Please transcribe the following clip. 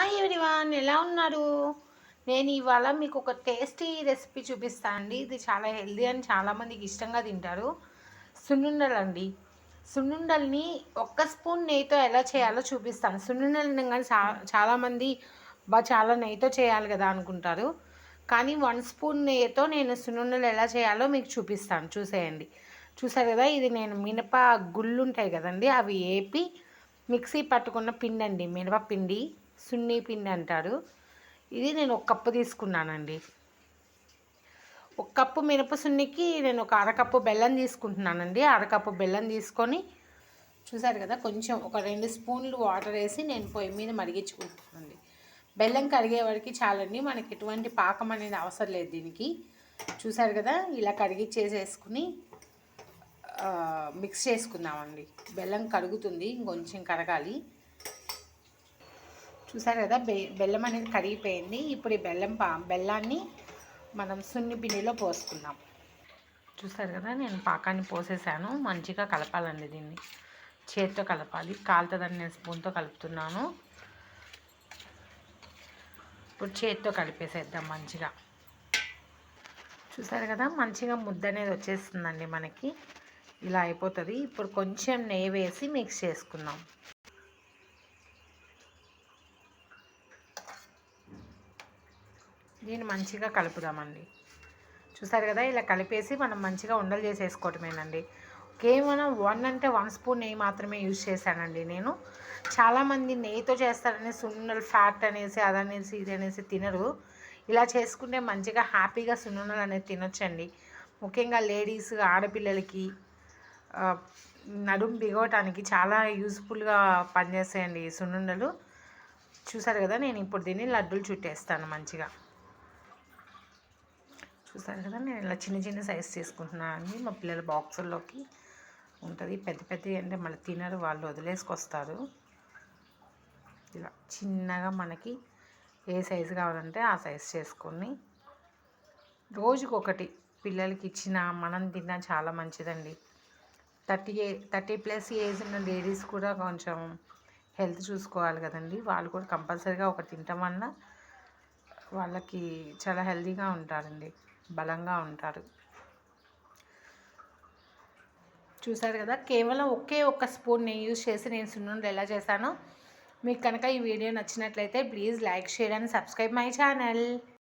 Hi everyone, ఎలా ఉన్నారు? నేను ఇవాళ మీకు ఒక టేస్టీ రెసిపీ చూపిస్తాను అండి. ఇది చాలా హెల్దీ అని చాలామందికి ఇష్టంగా తింటారు. సున్నుండలు అండి. సున్నుండల్ని ఒక్క స్పూన్ నెయ్యితో ఎలా చేయాలో చూపిస్తాను. సున్నుండలు కానీ చాలామంది చాలా నెయ్యితో చేయాలి కదా అనుకుంటారు. కానీ 1 స్పూన్ నెయ్యితో నేను సున్నుండలు ఎలా చేయాలో మీకు చూపిస్తాను, చూసేయండి. చూసారు కదా, ఇది నేను మినప గుళ్ళు ఉంటాయి కదండి, అవి ఏపి మిక్సీ పట్టుకున్న పిండి అండి. మినపపిండి, సున్నీ పిండి అంటారు. ఇది నేను 1 కప్పు తీసుకున్నానండి. 1 కప్పు మినప సున్నికి నేను ఒక అరకప్పు బెల్లం తీసుకుంటున్నానండి. అరకప్పు బెల్లం తీసుకొని, చూసారు కదా, కొంచెం ఒక 2 స్పూన్లు వాటర్ వేసి నేను పొయ్యి మీద మరిగించుకుంటున్నానండి. బెల్లం కరిగే వరకు చాలండి, మనకి ఎటువంటి పాకం అనేది అవసరం లేదు దీనికి. చూసారు కదా, ఇలా కరిగిచ్చేసేసుకుని మిక్స్ చేసుకుందామండి. బెల్లం కరుగుతుంది, ఇంకొంచెం కరగాలి. చూసారు కదా, బెల్లం అనేది కరిగిపోయింది. ఇప్పుడు ఈ బెల్లాన్ని మనం సున్ని పిండిలో పోసుకుందాం. చూసారు కదా, నేను పాకాన్ని పోసేసాను. మంచిగా కలపాలండి, దీన్ని చేతితో కలపాలి. కాలుతుందని నేను స్పూన్తో కలుపుతున్నాను. ఇప్పుడు చేతితో కలిపేసేద్దాం మంచిగా. చూసారు కదా, మంచిగా ముద్ద అనేది వచ్చేస్తుందండి మనకి. ఇలా అయిపోతుంది. ఇప్పుడు కొంచెం నెయ్యి వేసి మిక్స్ చేసుకుందాం. దీన్ని మంచిగా కలుపుదామండి. చూసారు కదా, ఇలా కలిపేసి మనం మంచిగా ఉండలు చేసేసుకోవటమేనండి. కేవలం 1 స్పూన్ నెయ్యి మాత్రమే యూజ్ చేశానండి నేను. చాలామంది నెయ్యితో చేస్తారని సున్నుండలు ఫ్యాట్ అనేసి అదనేసి ఇదనేసి తినరు. ఇలా చేసుకుంటే మంచిగా హ్యాపీగా సున్నుండలు అనేది తినొచ్చండి. ముఖ్యంగా లేడీస్, ఆడపిల్లలకి నడుము బిగవటానికి చాలా యూజ్ఫుల్గా పనిచేస్తాయండి ఈ సున్నుండలు. చూసారు కదా, నేను ఇప్పుడు దీన్ని లడ్డూలు చుట్టేస్తాను మంచిగా. చూసారు కదా, నేను ఇలా చిన్న చిన్న సైజ్ తీసుకుంటున్నానండి. మా పిల్లల బాక్సుల్లోకి ఉంటుంది. పెద్ద పెద్దవి అంటే మళ్ళీ తినరు, వాళ్ళు వదిలేసుకొస్తారు. ఇలా చిన్నగా మనకి ఏ సైజు కావాలంటే ఆ సైజు చేసుకొని రోజుకొకటి పిల్లలకి ఇచ్చిన మనం తిన్నా చాలా మంచిదండి. 30+ ఏజ్ ఉన్న లేడీస్ కూడా కొంచెం హెల్త్ చూసుకోవాలి కదండి. వాళ్ళు కూడా కంపల్సరీగా ఒకటి తినటం వల్ల వాళ్ళకి చాలా హెల్తీగా ఉంటారండి, బలంగా ఉంటారు. చూసారు కదా, కేవలం ఒక్క స్పూన్ నెయ్యి యూజ్ చేసి నేను సున్నుండలు ఎలా చేశానో. మీకు కనుక ఈ వీడియో నచ్చినట్లయితే please like, share and subscribe my channel.